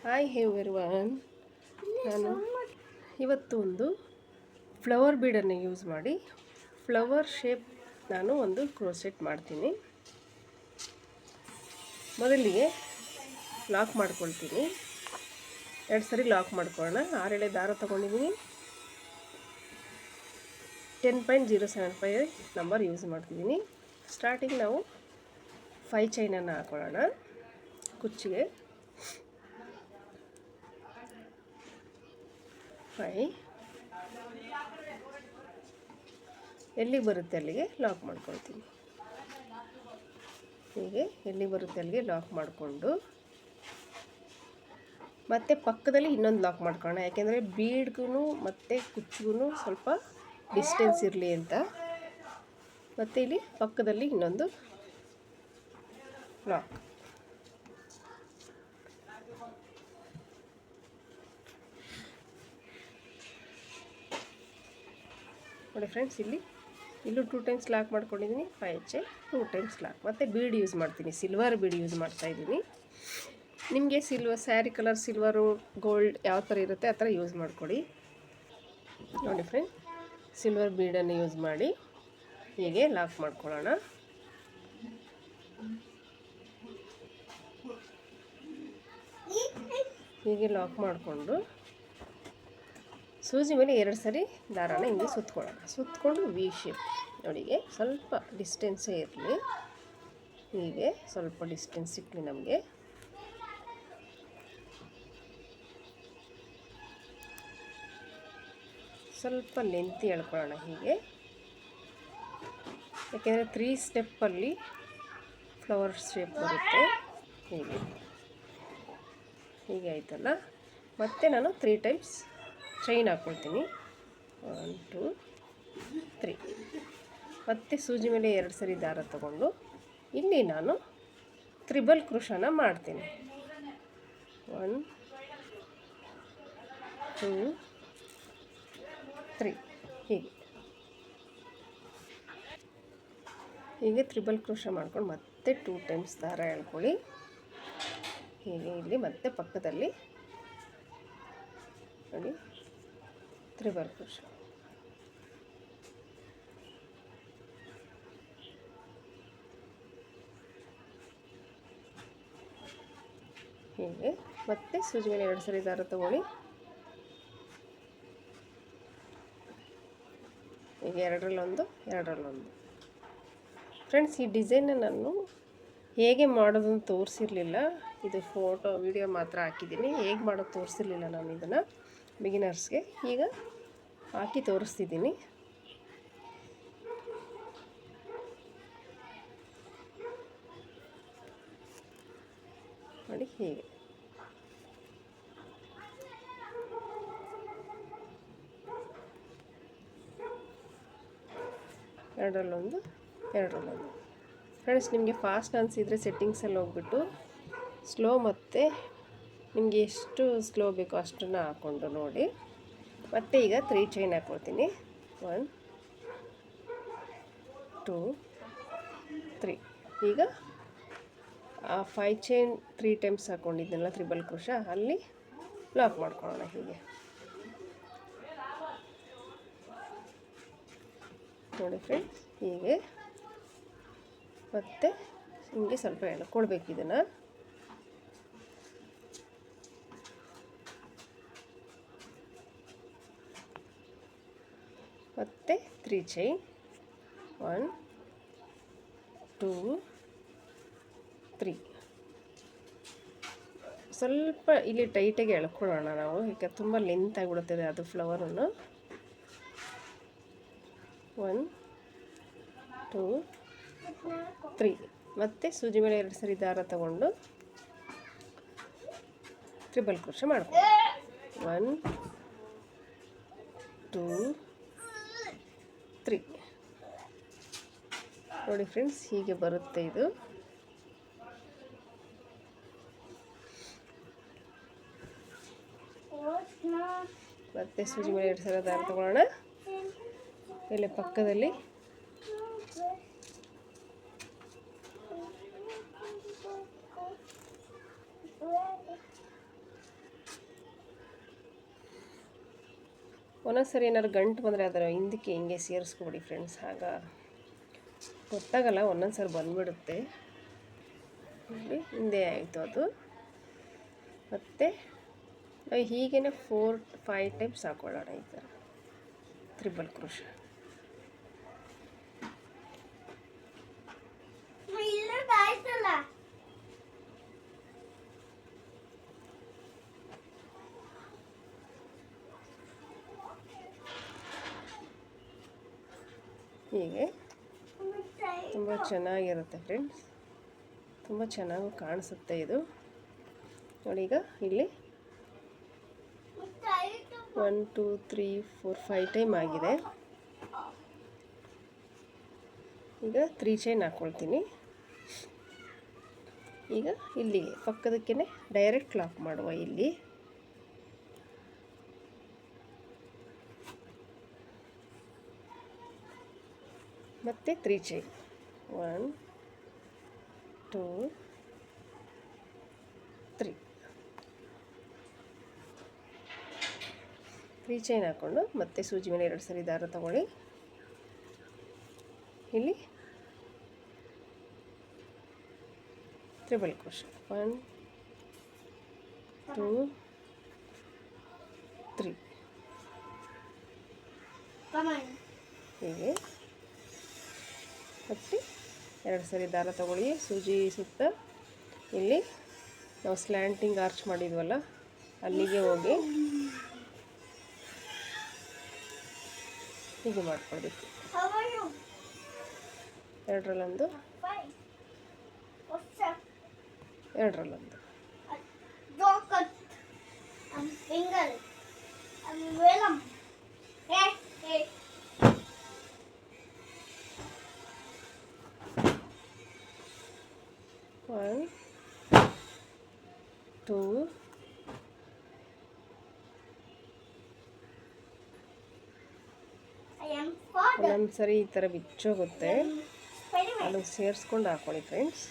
Hi everyone. ನಾನು ಇವತ್ತು ಒಂದು ಫ್ಲವರ್ ಬೀಡನ್ನು ಯೂಸ್ ಮಾಡಿ ಫ್ಲವರ್ ಶೇಪ್ ನಾನು ಒಂದು ಕ್ರೋಸೆಟ್ ಮಾಡ್ತೀನಿ. ಮೊದಲಿಗೆ ಲಾಕ್ ಮಾಡ್ಕೊಳ್ತೀನಿ. 2 ಸರಿ ಲಾಕ್ ಮಾಡ್ಕೊಳ್ಳೋಣ. 6 ಎಳೆ ದಾರ ತೊಗೊಂಡಿದ್ದೀನಿ. 10.075 ನಂಬರ್ ಯೂಸ್ ಮಾಡ್ತಿದ್ದೀನಿ. ಸ್ಟಾರ್ಟಿಂಗ್ ನಾವು 5 ಚೈನನ್ನು ಹಾಕೊಳ್ಳೋಣ ಕುಚ್ಚಿಗೆ. 5 ಎಲ್ಲಿಗೆ ಬರುತ್ತೆ ಅಲ್ಲಿಗೆ ಲಾಕ್ ಮಾಡ್ಕೊಳ್ತೀನಿ. ಹೀಗೆ ಎಲ್ಲಿಗೆ ಬರುತ್ತೆ ಅಲ್ಲಿಗೆ ಲಾಕ್ ಮಾಡಿಕೊಂಡು ಮತ್ತೆ ಪಕ್ಕದಲ್ಲಿ ಇನ್ನೊಂದು ಲಾಕ್ ಮಾಡ್ಕೊಳ್ಳೋಣ. ಯಾಕೆಂದರೆ ಬೀಡ್ಗೂ ಮತ್ತು ಕುಚ್ಚಿಗೂ ಸ್ವಲ್ಪ ಡಿಸ್ಟೆನ್ಸ್ ಇರಲಿ ಅಂತ. ಮತ್ತು ಇಲ್ಲಿ ಪಕ್ಕದಲ್ಲಿ ಇನ್ನೊಂದು ಲಾಕ್. ನೋಡಿ ಫ್ರೆಂಡ್ಸ್, ಇಲ್ಲೂ 2 ಟೈಮ್ಸ್ ಲಾಕ್ ಮಾಡ್ಕೊಂಡಿದ್ದೀನಿ. 5 2 ಟೈಮ್ಸ್ ಲಾಕ್. ಮತ್ತು ಬೀಡ್ ಯೂಸ್ ಮಾಡ್ತೀನಿ, ಸಿಲ್ವರ್ ಬೀಡ್ ಯೂಸ್ ಮಾಡ್ತಾಯಿದ್ದೀನಿ. ನಿಮಗೆ ಸ್ಯಾರಿ ಕಲರ್ ಸಿಲ್ವರು ಗೋಲ್ಡ್ ಯಾವ ಥರ ಇರುತ್ತೆ ಆ ಥರ ಯೂಸ್ ಮಾಡಿಕೊಡಿ. ನೋಡಿ ಫ್ರೆಂಡ್, ಸಿಲ್ವರ್ ಬೀಡನ್ನು ಯೂಸ್ ಮಾಡಿ ಹೀಗೆ ಲಾಕ್ ಮಾಡ್ಕೊಳ್ಳೋಣ. ಹೀಗೆ ಲಾಕ್ ಮಾಡಿಕೊಂಡು ಸೂಜಿ ಮೇಲೆ 2 ಸರಿ ದಾರಾನ ಹಿಂಗೆ ಸುತ್ಕೊಳ್ಳೋಣ. ಸುತ್ತಕೊಂಡು ವಿ ಶೇಪ್ ನೋಡಿಗೆ ಸ್ವಲ್ಪ ಡಿಸ್ಟೆನ್ಸೇ ಇರಲಿ. ಹೀಗೆ ಸ್ವಲ್ಪ ಡಿಸ್ಟೆನ್ಸ್ ಸಿಕ್ಕಲಿ ನಮಗೆ. ಸ್ವಲ್ಪ ಲೆಂತಿ ಎಳ್ಕೊಳ್ಳೋಣ ಹೀಗೆ. ಯಾಕೆಂದರೆ 3 ಸ್ಟೆಪ್ಪಲ್ಲಿ ಫ್ಲವರ್ ಶೇಪ್ ಬರುತ್ತೆ. ಹೀಗೆ ಆಯ್ತಲ್ಲ. ಮತ್ತು ನಾನು 3 ಟೈಮ್ಸ್ ಚೈನ್ ಹಾಕ್ಕೊಳ್ತೀನಿ. 1 2 3. ಮತ್ತು ಸೂಜಿ ಮೇಲೆ 2 ಸರಿ ದಾರ ತಗೊಂಡು ಇಲ್ಲಿ ನಾನು ತ್ರಿಬಲ್ ಕ್ರೋಶನ ಮಾಡ್ತೀನಿ. 1 2 3 ಹೀಗೆ ತ್ರಿಬಲ್ ಕ್ರೋಶ ಮಾಡ್ಕೊಂಡು ಮತ್ತೆ 2 ಟೈಮ್ಸ್ ದಾರ ಎಳ್ಕೊಳ್ಳಿ. ಹೀಗೆ ಇಲ್ಲಿ ಮತ್ತೆ ಪಕ್ಕದಲ್ಲಿ ನೋಡಿ ತ್ರಿಬಲ್ ಕ್ರೋಶ. ಹೀಗೆ ಮತ್ತೆ ಸೂಜಿ ಮೇಲೆ 2 ಸರಿ ದಾರ ತಗೊಳ್ಳಿ. ಈಗ 2ರಲ್ಲೊಂದು 2ರಲ್ಲೊಂದು. ಫ್ರೆಂಡ್ಸ್, ಈ ಡಿಸೈನ್ನ ನಾನು ಹೇಗೆ ಮಾಡೋದನ್ನು ತೋರಿಸಿರಲಿಲ್ಲ. ಇದು ವಿಡಿಯೋ ಮಾತ್ರ ಹಾಕಿದ್ದೀನಿ. ಹೇಗೆ ಮಾಡೋದು ತೋರಿಸಿರಲಿಲ್ಲ ನಾನು ಇದನ್ನು ಬಿಗಿನರ್ಸ್ಗೆ. ಈಗ ಹಾಕಿ ತೋರಿಸ್ತಿದ್ದೀನಿ. ನೋಡಿ ಹೀಗೆ. ಎರಡರಲ್ಲೊಂದು 2ರಲ್ಲೊಂದು. ಫ್ರೆಂಡ್ಸ್, ನಿಮಗೆ ಫಾಸ್ಟ್ ಅನಿಸಿದರೆ ಸೆಟ್ಟಿಂಗ್ಸಲ್ಲಿ ಹೋಗ್ಬಿಟ್ಟು ಸ್ಲೋ ಮತ್ತು ನಿಮಗೆ ಎಷ್ಟು ಸ್ಲೋ ಬೇಕೋ ಅಷ್ಟನ್ನು ಹಾಕ್ಕೊಂಡು ನೋಡಿ. ಮತ್ತು ಈಗ 3 ಚೈನ್ ಹಾಕ್ಕೊಳ್ತೀನಿ. 1 2 3. ಈಗ 5 ಚೈನ್ 3 ಟೈಮ್ಸ್ ಹಾಕ್ಕೊಂಡಿದ್ದೆನಲ್ಲ ತ್ರಿಬಲ್ ಕ್ರೋಶ, ಅಲ್ಲಿ ಲಾಕ್ ಮಾಡ್ಕೊಳ್ಳೋಣ ಹೀಗೆ. ನೋಡಿ ಫ್ರೆಂಡ್ಸ್, ಹೀಗೆ ಮತ್ತೆ ಹಿಂಗೆ ಸ್ವಲ್ಪ ಎಳ್ಕೊಳ್ಬೇಕು ಇದನ್ನು. ಮತ್ತು 3 ಚೈನ್ 1 2 3. ಸ್ವಲ್ಪ ಇಲ್ಲಿ ಟೈಟಾಗಿ ಎಳ್ಕೊಳ್ಳೋಣ ನಾವು, ಈಗ ತುಂಬ ಲೆಂತ್ ಆಗಿಬಿಡುತ್ತದೆ ಅದು ಫ್ಲವರನ್ನು. 1 2 3. ಮತ್ತು ಸೂಜಿ ಮೇಲೆ 2 ಸರಿ ದಾರ ತಗೊಂಡು ತ್ರಿಬಲ್ ಕ್ರೋಶ ಮಾಡ್ಕೊಳ್ಳಿ. 1 2 3. ನೋಡಿ ಫ್ರೆಂಡ್ಸ್, ಹೀಗೆ ಬರುತ್ತೆ ಇದು. ಮತ್ತೆ ಸೂಜಿ ಮೇಲೆ 2 ಸರಿ ದಾರ ತಗೊಳ್ಳೋಣ. ಇಲ್ಲಿ ಪಕ್ಕದಲ್ಲಿ ಒಂದೊಂದ್ಸರಿ ಏನಾದ್ರು ಗಂಟು ಬಂದರೆ ಅದರ ಹಿಂದಕ್ಕೆ ಹಿಂಗೆ ಸೇರಿಸ್ಕೊಬಿಡಿ ಫ್ರೆಂಡ್ಸ್, ಆಗ ಗೊತ್ತಾಗಲ್ಲ, ಒಂದೊಂದ್ಸರಿ ಬಂದುಬಿಡುತ್ತೆ ನೋಡಿ. ಹಿಂದೆ ಆಯಿತು ಅದು. ಮತ್ತು ಹೀಗೇ 4-5 ಟೈಮ್ಸ್ ಹಾಕೊಳ್ಳೋಣ ಈ ಥರ ತ್ರಿಬಲ್ ಕ್ರೋಶೆ. ಹೀಗೆ ತುಂಬ ಚೆನ್ನಾಗಿರುತ್ತೆ ಫ್ರೆಂಡ್ಸ್, ತುಂಬ ಚೆನ್ನಾಗೂ ಕಾಣಿಸುತ್ತೆ ಇದು ನೋಡಿ. ಈಗ ಇಲ್ಲಿ 1 2 3 4 5 ಟೈಮ್ ಆಗಿದೆ. ಈಗ 3 ಚೈನ್ ಹಾಕ್ಕೊಳ್ತೀನಿ. ಈಗ ಇಲ್ಲಿಗೆ ಪಕ್ಕದಕ್ಕೇ ಡೈರೆಕ್ಟ್ ಲಾಕ್ ಮಾಡುವ. ಇಲ್ಲಿ ಮತ್ತೆ 3 ಚೈನ್ 1 2 3 3 ಚೈನ್ ಹಾಕ್ಕೊಂಡು ಮತ್ತೆ ಸೂಜಿ ಮೇಲೆ 2 ಸರಿ ದಾರ ತಗೊಳ್ಳಿ. ಇಲ್ಲಿ ತ್ರಿಬಲ್ ಕ್ರೋಶೆ 1 2 3 ಹೀಗೆ ಮತ್ತೆ 2 ಸರಿ ದಾರ ತಗೊಳ್ಳಿ. ಸೂಜಿ ಸುತ್ತ ಇಲ್ಲಿ ನಾವು ಸ್ಲ್ಯಾಂಟಿಂಗ್ ಆರ್ಚ್ ಮಾಡಿದ್ವಲ್ಲ ಅಲ್ಲಿಗೆ ಹೋಗಿ ಹೀಗೆ ಮಾಡ್ಕೊಳ್ಬೇಕು. 2ರಲ್ಲೊಂದು 2ರಲ್ಲೊಂದು. One, 2, ಒಂದೊಂದು ಸರಿ ಈ ಥರ ಬಿಚ್ಚೋಗುತ್ತೆ, ಅದು ಸೇರಿಸ್ಕೊಂಡು ಹಾಕೊಳ್ಳಿ ಫ್ರೆಂಡ್ಸ್.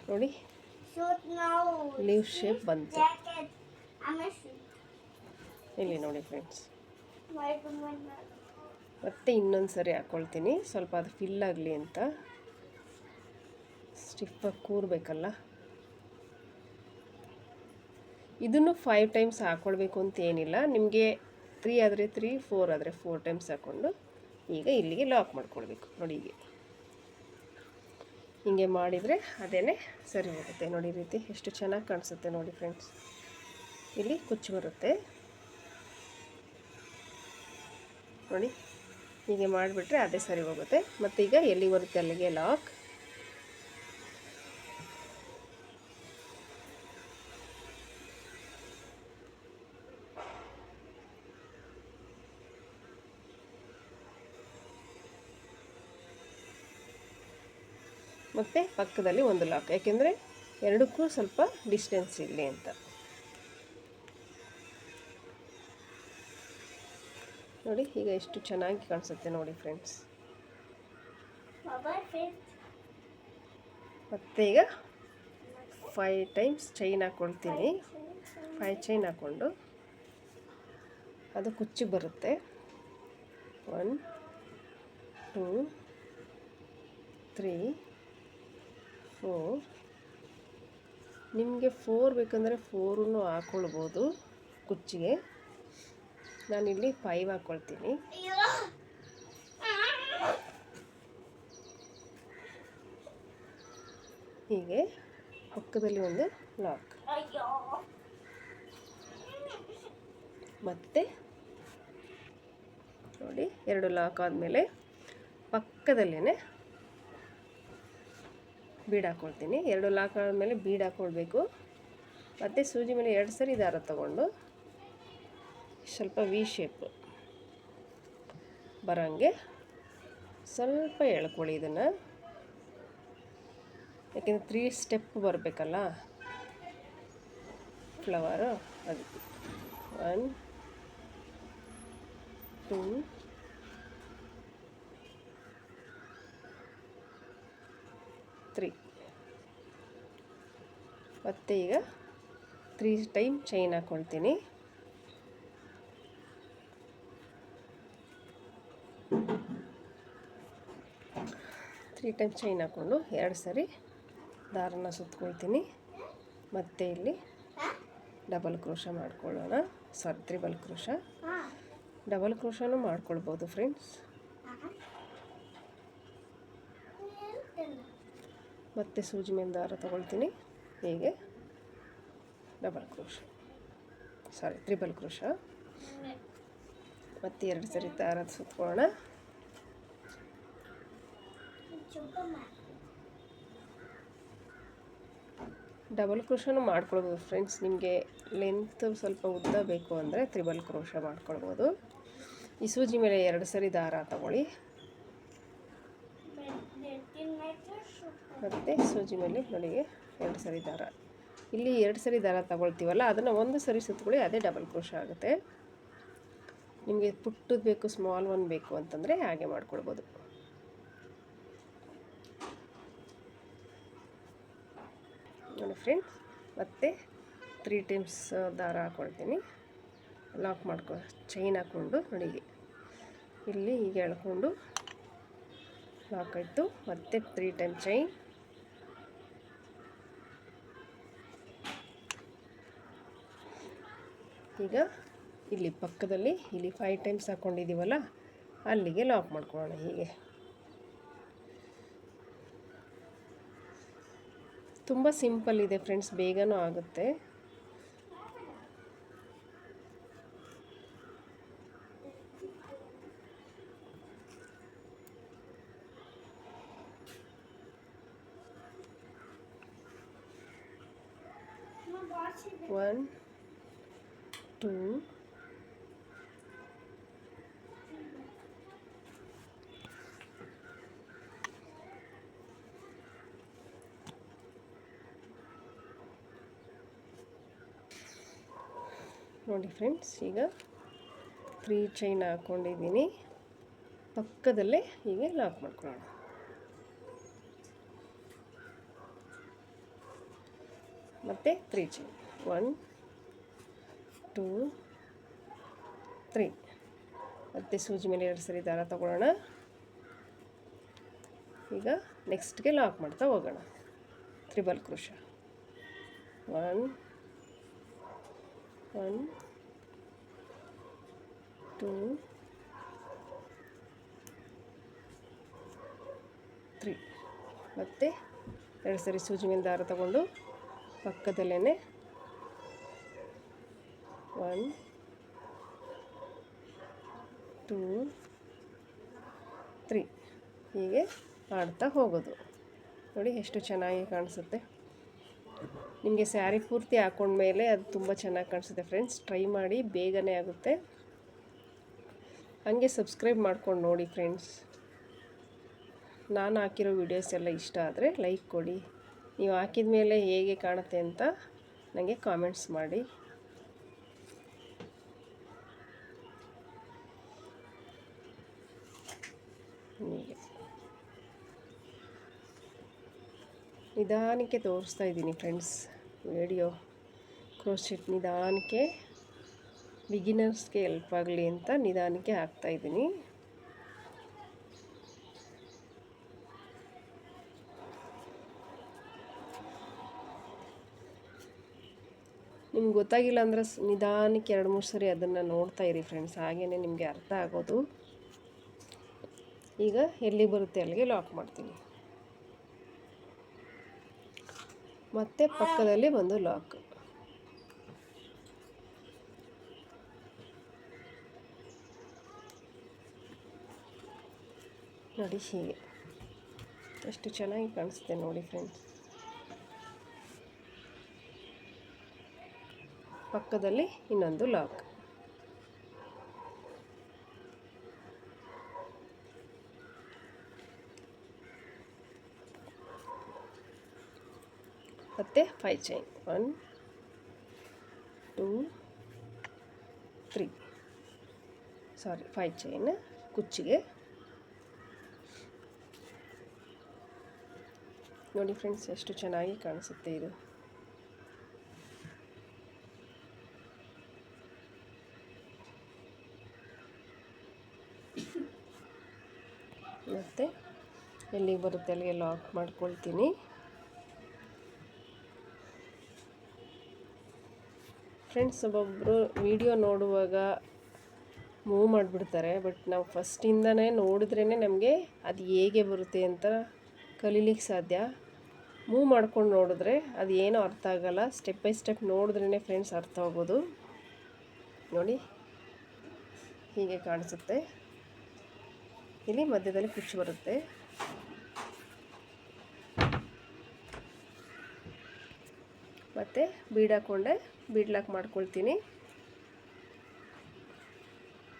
ನೋಡಿ ಲೀವ್ ಶೇಪ್ ಬಂತು ಇಲ್ಲಿ ನೋಡಿ ಫ್ರೆಂಡ್ಸ್. ಮತ್ತೆ ಇನ್ನೊಂದು ಸರಿ ಹಾಕ್ಕೊಳ್ತೀನಿ, ಸ್ವಲ್ಪ ಅದು ಫಿಲ್ ಆಗಲಿ ಅಂತ. ಸ್ಟಿಫಾಗಿ ಕೂರಬೇಕಲ್ಲ. ಇದನ್ನು 5 ಟೈಮ್ಸ್ ಹಾಕ್ಕೊಳ್ಬೇಕು ಅಂತ ಏನಿಲ್ಲ, ನಿಮಗೆ 3 ಆದರೆ 3 4 ಆದರೆ 4 ಟೈಮ್ಸ್ ಹಾಕ್ಕೊಂಡು ಈಗ ಇಲ್ಲಿಗೆ ಲಾಕ್ ಮಾಡ್ಕೊಳ್ಬೇಕು ನೋಡಿ. ಹೀಗೆ ಮಾಡಿದರೆ ಅದೇ ಸರಿ ಹೋಗುತ್ತೆ ನೋಡಿ. ಈ ರೀತಿ ಎಷ್ಟು ಚೆನ್ನಾಗಿ ಕಾಣಿಸುತ್ತೆ ನೋಡಿ ಫ್ರೆಂಡ್ಸ್. ಇಲ್ಲಿ ಕುಚ್ಚು ಬರುತ್ತೆ ನೋಡಿ. ಹೀಗೆ ಮಾಡಿಬಿಟ್ರೆ ಅದೇ ಸರಿ ಹೋಗುತ್ತೆ. ಮತ್ತು ಈಗ ಎಲ್ಲಿ ಬರುತ್ತೆ ಅಲ್ಲಿಗೆ ಲಾಕ್. ಮತ್ತು ಪಕ್ಕದಲ್ಲಿ ಒಂದು ಲಾಕ್, ಯಾಕೆಂದರೆ ಎರಡಕ್ಕೂ ಸ್ವಲ್ಪ ಡಿಸ್ಟೆನ್ಸ್ ಇರಲಿ ಅಂತ ನೋಡಿ. ಈಗ ಎಷ್ಟು ಚೆನ್ನಾಗಿ ಕಾಣಿಸುತ್ತೆ ನೋಡಿ ಫ್ರೆಂಡ್ಸ್. ಮತ್ತು ಈಗ 5 ಟೈಮ್ಸ್ ಚೈನ್ ಹಾಕ್ಕೊಳ್ತೀನಿ. 5 ಚೈನ್ ಹಾಕ್ಕೊಂಡು ಅದು ಕುಚ್ಚು ಬರುತ್ತೆ. 1 2 3 4. ನಿಮಗೆ 4 ಬೇಕಂದರೆ 4 ಹಾಕ್ಕೊಳ್ಬೋದು ಕುಚ್ಚಿಗೆ. ನಾನಿಲ್ಲಿ 5 ಹಾಕ್ಕೊಳ್ತೀನಿ. ಹೀಗೆ ಪಕ್ಕದಲ್ಲಿ ಒಂದು ಲಾಕ್. ಮತ್ತೆ ನೋಡಿ 2 ಲಾಕ್ ಆದಮೇಲೆ ಪಕ್ಕದಲ್ಲೇ ಬೀಡ್ ಹಾಕ್ಕೊಳ್ತೀನಿ. 2 ಲಾಕ್ ಆದಮೇಲೆ ಬೀಡ್ ಹಾಕ್ಕೊಳ್ಬೇಕು. ಮತ್ತು ಸೂಜಿ ಮೇಲೆ 2 ಸರಿ ದಾರ ತಗೊಂಡು ಸ್ವಲ್ಪ ವಿ ಶೇಪ್ ಬರೋಂಗೆ ಸ್ವಲ್ಪ ಎಳ್ಕೊಳ್ಳಿ ಇದನ್ನು, ಯಾಕೆಂದರೆ 3 ಸ್ಟೆಪ್ ಬರಬೇಕಲ್ಲ ಫ್ಲವರು, ಅದಕ್ಕೆ 1 2 3. ಮತ್ತು ಈಗ 3 ಟೈಮ್ ಚೈನ್ ಹಾಕ್ಕೊಳ್ತೀನಿ. 3 ಟೈಮ್ ಚೈನ್ ಹಾಕ್ಕೊಂಡು 2 ಸರಿ ದಾರನ ಸುತ್ಕೊಳ್ತೀನಿ. ಮತ್ತು ಇಲ್ಲಿ ಡಬಲ್ ಕ್ರೋಶ ಮಾಡ್ಕೊಳ್ಳೋಣ. ತ್ರಿಬಲ್ ಕ್ರೋಶ, ಡಬಲ್ ಕ್ರೋಶನೂ ಮಾಡ್ಕೊಳ್ಬೋದು ಫ್ರೆಂಡ್ಸ್. ಮತ್ತು ಸೂಜಿ ಮೇಲೆ ದಾರ ತಗೊಳ್ತೀನಿ. ಹೀಗೆ ತ್ರಿಬಲ್ ಕ್ರೋಶ. ಮತ್ತು 2 ಸರಿ ದಾರ ಸುತ್ಕೊಳ್ಳೋಣ. ಡಬಲ್ ಕ್ರೋಶನೂ ಮಾಡ್ಕೊಳ್ಬೋದು ಫ್ರೆಂಡ್ಸ್. ನಿಮಗೆ ಲೆಂತ್ ಸ್ವಲ್ಪ ಉದ್ದ ಬೇಕು ಅಂದರೆ ತ್ರಿಬಲ್ ಕ್ರೋಶ ಮಾಡ್ಕೊಳ್ಬೋದು. ಈ ಸೂಜಿ ಮೇಲೆ 2 ಸರಿ ದಾರ ತಗೊಳ್ಳಿ. ಮತ್ತು ಸೂಜಿ ಮೇಲೆ ನೋಡಿ 2 ಸರಿ ದಾರ. ಇಲ್ಲಿ 2 ಸರಿ ದಾರ ತಗೊಳ್ತೀವಲ್ಲ, ಅದನ್ನು 1 ಸರಿ ಸುತ್ತಕೊಳ್ಳಿ, ಅದೇ ಡಬಲ್ ಕ್ರೋಶ ಆಗುತ್ತೆ. ನಿಮಗೆ ಪುಟ್ಟದ್ದು ಬೇಕು, ಸ್ಮಾಲ್ ಒನ್ ಬೇಕು ಅಂತಂದರೆ ಹಾಗೆ ಮಾಡ್ಕೊಳ್ಬೋದು. ನೋಡಿ ಫ್ರೆಂಡ್ಸ್, ಮತ್ತೆ 3 ಟೈಮ್ಸ್ ದಾರ ಹಾಕ್ಕೊಳ್ತೀನಿ. ಲಾಕ್ ಚೈನ್ ಹಾಕ್ಕೊಂಡು ನೋಡಿ ಇಲ್ಲಿ ಹೀಗೆ ಎಳ್ಕೊಂಡು ಲಾಕ್ ಆಯಿತು. ಮತ್ತೆ 3 ಟೈಮ್ ಚೈನ್. ಈಗ ಇಲ್ಲಿ ಪಕ್ಕದಲ್ಲಿ 5 ಟೈಮ್ಸ್ ಹಾಕ್ಕೊಂಡಿದ್ದೀವಲ್ಲ, ಅಲ್ಲಿಗೆ ಲಾಕ್ ಮಾಡ್ಕೊಳ್ಳೋಣ. ಹೀಗೆ ತುಂಬ ಸಿಂಪಲ್ ಇದೆ ಫ್ರೆಂಡ್ಸ್, ಬೇಗನೂ ಆಗುತ್ತೆ. One, 2, ನೋಡಿ ಫ್ರೆಂಡ್ಸ್, ಈಗ 3 ಚೈನ್ ಹಾಕ್ಕೊಂಡಿದ್ದೀನಿ. ಪಕ್ಕದಲ್ಲೇ ಹೀಗೆ ಲಾಕ್ ಮಾಡ್ಕೊಳ್ಳೋಣ. ಮತ್ತು 3 ಚೈನ್ 1, 2, 3. ಮತ್ತು ಸೂಜಿ ಮೇಲೆ 2 ಸರಿ ದಾರ ತಗೊಳ್ಳೋಣ. ಈಗ ನೆಕ್ಸ್ಟ್ಗೆ ಲಾಕ್ ಮಾಡ್ತಾ ಹೋಗೋಣ. Triple crochet 1, 2, 3. ಮತ್ತು 2 ಸರಿ ಸೂಜಿ ಮೇಲೆ ದಾರ ತಗೊಂಡು ಪಕ್ಕದಲ್ಲೇ 1, 2, 3 ಹೀಗೆ ಮಾಡ್ತಾ ಹೋಗೋದು. ನೋಡಿ ಎಷ್ಟು ಚೆನ್ನಾಗಿ ಕಾಣಿಸುತ್ತೆ. ನಿಮಗೆ ಸ್ಯಾರಿ ಪೂರ್ತಿ ಹಾಕ್ಕೊಂಡ್ಮೇಲೆ ಅದು ತುಂಬ ಚೆನ್ನಾಗಿ ಕಾಣಿಸುತ್ತೆ ಫ್ರೆಂಡ್ಸ್. ಟ್ರೈ ಮಾಡಿ, ಬೇಗನೆ ಆಗುತ್ತೆ. ಹಾಗೆ ಸಬ್ಸ್ಕ್ರೈಬ್ ಮಾಡ್ಕೊಂಡು ನೋಡಿ ಫ್ರೆಂಡ್ಸ್. ನಾನು ಹಾಕಿರೋ ವಿಡಿಯೋಸ್ ಎಲ್ಲ ಇಷ್ಟ ಆದರೆ ಲೈಕ್ ಕೊಡಿ. ನೀವು ಹಾಕಿದ ಮೇಲೆ ಹೇಗೆ ಕಾಣುತ್ತೆ ಅಂತ ನನಗೆ ಕಾಮೆಂಟ್ಸ್ ಮಾಡಿ. ಹೀಗೆ ನಿಧಾನಕ್ಕೆ ತೋರಿಸ್ತಾ ಇದ್ದೀನಿ ಫ್ರೆಂಡ್ಸ್. ವಿಡಿಯೋ ಕ್ರೋಶೆಟ್ ನಿಧಾನಕ್ಕೆ ಬಿಗಿನರ್ಸ್ಗೆ ಹೆಲ್ಪ್ ಆಗಲಿ ಅಂತ ನಿಧಾನಕ್ಕೆ ಹಾಕ್ತಾಯಿದ್ದೀನಿ. ನಿಮ್ಗೆ ಗೊತ್ತಾಗಿಲ್ಲ ಅಂದರೆ ನಿಧಾನಕ್ಕೆ 2-3 ಸರಿ ಅದನ್ನು ನೋಡ್ತಾ ಇರಿ ಫ್ರೆಂಡ್ಸ್, ಹಾಗೇ ನಿಮಗೆ ಅರ್ಥ ಆಗೋದು. ಈಗ ಎಲ್ಲಿ ಬರುತ್ತೆ ಅಲ್ಲಿಗೆ ಲಾಕ್ ಮಾಡ್ತೀನಿ. ಮತ್ತೆ ಪಕ್ಕದಲ್ಲಿ ಒಂದು ಲಾಕ್. ನೋಡಿ ಹೀಗೆ ಎಷ್ಟು ಚೆನ್ನಾಗಿ ಕಾಣಿಸುತ್ತೆ ನೋಡಿ ಫ್ರೆಂಡ್ಸ್. ಪಕ್ಕದಲ್ಲಿ ಇನ್ನೊಂದು ಲಾಕ್. ಮತ್ತು 5 ಚೈನ್ 1, 2, 3 5 ಚೈನ್ ಕುಚ್ಚಿಗೆ. ನೋಡಿ ಫ್ರೆಂಡ್ಸ್ ಎಷ್ಟು ಚೆನ್ನಾಗಿ ಕಾಣಿಸುತ್ತೆ ಇದು. ಮತ್ತು ಎಲ್ಲಿಗೆ ಬರುತ್ತೆ ಅಲ್ಲಿಗೆ ಲಾಕ್ ಮಾಡ್ಕೊಳ್ತೀನಿ. ಫ್ರೆಂಡ್ಸ್, ಒಬ್ಬೊಬ್ಬರು ವಿಡಿಯೋ ನೋಡುವಾಗ ಮೂವ್ ಮಾಡಿಬಿಡ್ತಾರೆ, ಬಟ್ ನಾವು ಫಸ್ಟಿಂದನೇ ನೋಡಿದ್ರೇ ನಮಗೆ ಅದು ಹೇಗೆ ಬರುತ್ತೆ ಅಂತ ಕಲೀಲಿಕ್ಕೆ ಸಾಧ್ಯ. ಮೂವ್ ಮಾಡ್ಕೊಂಡು ನೋಡಿದ್ರೆ ಅದು ಏನೂ ಅರ್ಥ ಆಗೋಲ್ಲ. ಸ್ಟೆಪ್ ಬೈ ಸ್ಟೆಪ್ ನೋಡಿದ್ರೇ ಫ್ರೆಂಡ್ಸ್ ಅರ್ಥ ಆಗೋದು. ನೋಡಿ, ಹೀಗೆ ಕಾಣಿಸುತ್ತೆ. ಇಲ್ಲಿ ಮಧ್ಯದಲ್ಲಿ ಕುಚ್ಚು ಬರುತ್ತೆ. ಮತ್ತು ಬೀಡ್ ಹಾಕ್ಕೊಂಡೆ ಬೀಡ್ ಲಾಕ್ ಮಾಡ್ಕೊಳ್ತೀನಿ.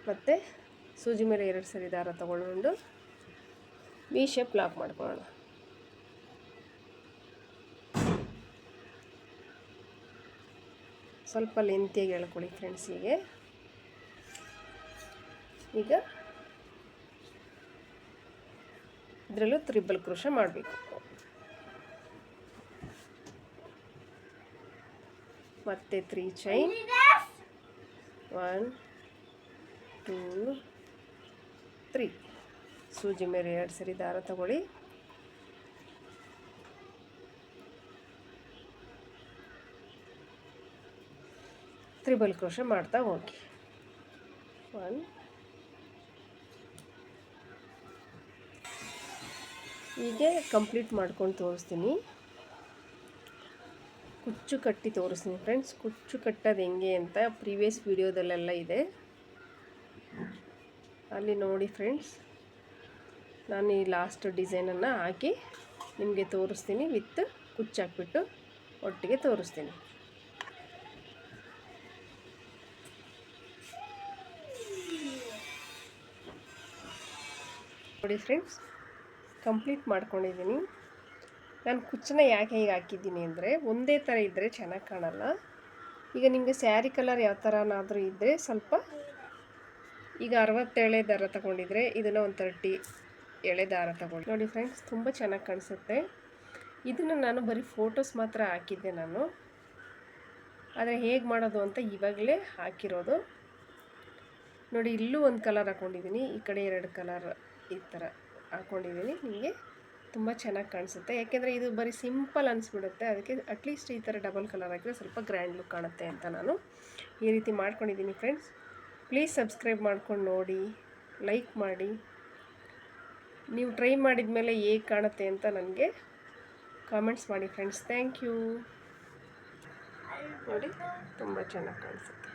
ಮತ್ತು ಸೂಜಿ ಮೇಲೆ 2 ಸರಿ ದಾರ ತಗೊಂಡು ವಿ ಶೇಪ್ ಲಾಕ್ ಮಾಡ್ಕೊಳ್ಳೋಣ. ಸ್ವಲ್ಪ ಲೆಂತಿಯಾಗಿ ಎಳ್ಕೊಳ್ಳಿ ಫ್ರೆಂಡ್ಸ್. ಈಗ ಇದರಲ್ಲೂ ತ್ರಿಬಲ್ ಕ್ರೋಶೆ ಮಾಡಬೇಕು. ಮತ್ತೆ 3 ಚೈನ್, 1 2 3. ಸೂಜಿ ಮೇಲೆ 2 ಸರಿ ದಾರ ತಗೊಳ್ಳಿ. ತ್ರಿಬಲ್ ಕ್ರೋಶೆ ಮಾಡ್ತಾ ಹೋಗಿ. 1 ಹೀಗೆ ಕಂಪ್ಲೀಟ್ ಮಾಡ್ಕೊಂಡು ತೋರಿಸ್ತೀನಿ. ಕುಚ್ಚು ಕಟ್ಟಿ ತೋರಿಸ್ತೀನಿ ಫ್ರೆಂಡ್ಸ್. ಕುಚ್ಚು ಕಟ್ಟೋದು ಹೆಂಗೆ ಅಂತ ಪ್ರೀವಿಯಸ್ ವಿಡಿಯೋದಲ್ಲೆಲ್ಲ ಇದೆ, ಅಲ್ಲಿ ನೋಡಿ ಫ್ರೆಂಡ್ಸ್. ನಾನು ಈ ಲಾಸ್ಟ್ ಡಿಸೈನನ್ನು ಹಾಕಿ ನಿಮಗೆ ತೋರಿಸ್ತೀನಿ. ವಿತ್ ಕುಚ್ಚು ಹಾಕ್ಬಿಟ್ಟು ಒಟ್ಟಿಗೆ ತೋರಿಸ್ತೀನಿ. ನೋಡಿ ಫ್ರೆಂಡ್ಸ್, ಕಂಪ್ಲೀಟ್ ಮಾಡ್ಕೊಂಡಿದ್ದೀನಿ. ನಾನು ಕುಚ್ಚನ್ನ ಯಾಕೆ ಹೀಗೆ ಹಾಕಿದ್ದೀನಿ ಅಂದರೆ, ಒಂದೇ ಥರ ಇದ್ದರೆ ಚೆನ್ನಾಗಿ ಕಾಣಲ್ಲ. ಈಗ ನಿಮಗೆ ಸ್ಯಾರಿ ಕಲರ್ ಯಾವ ಥರನಾದರೂ ಇದ್ದರೆ ಸ್ವಲ್ಪ, ಈಗ 60 ಎಳೆ ದಾರ ತಗೊಂಡಿದ್ರೆ ಇದನ್ನು ಒಂದು 30 ಎಳೆ ದಾರ ತಗೊಂಡು ನೋಡಿ ಫ್ರೆಂಡ್ಸ್, ತುಂಬ ಚೆನ್ನಾಗಿ ಕಾಣಿಸುತ್ತೆ. ಇದನ್ನು ನಾನು ಬರೀ ಫೋಟೋಸ್ ಮಾತ್ರ ಹಾಕಿದ್ದೆ ನಾನು, ಆದರೆ ಹೇಗೆ ಮಾಡೋದು ಅಂತ ಇವಾಗಲೇ ಹಾಕಿರೋದು. ನೋಡಿ, ಇಲ್ಲೂ ಒಂದು ಕಲರ್ ಹಾಕ್ಕೊಂಡಿದ್ದೀನಿ, ಈ ಕಡೆ 2 ಕಲರ್ ಈ ಥರ ಹಾಕ್ಕೊಂಡಿದ್ದೀನಿ. ನಿಮಗೆ ತುಂಬ ಚೆನ್ನಾಗಿ ಕಾಣಿಸುತ್ತೆ. ಯಾಕೆಂದರೆ ಇದು ಬರೀ ಸಿಂಪಲ್ ಅನಿಸ್ಬಿಡುತ್ತೆ. ಅದಕ್ಕೆ ಅಟ್ಲೀಸ್ಟ್ ಈ ಥರ ಡಬಲ್ ಕಲರ್ ಹಾಕಿದ್ರೆ ಸ್ವಲ್ಪ ಗ್ರ್ಯಾಂಡ್ ಲುಕ್ ಕಾಣುತ್ತೆ ಅಂತ ನಾನು ಈ ರೀತಿ ಮಾಡ್ಕೊಂಡಿದ್ದೀನಿ ಫ್ರೆಂಡ್ಸ್. ಪ್ಲೀಸ್ ಸಬ್ಸ್ಕ್ರೈಬ್ ಮಾಡ್ಕೊಂಡು ನೋಡಿ, ಲೈಕ್ ಮಾಡಿ. ನೀವು ಟ್ರೈ ಮಾಡಿದ ಮೇಲೆ ಹೇಗೆ ಕಾಣುತ್ತೆ ಅಂತ ನನಗೆ ಕಾಮೆಂಟ್ಸ್ ಮಾಡಿ ಫ್ರೆಂಡ್ಸ್. Thank you. ನೋಡಿ, ತುಂಬ ಚೆನ್ನಾಗಿ ಕಾಣಿಸುತ್ತೆ.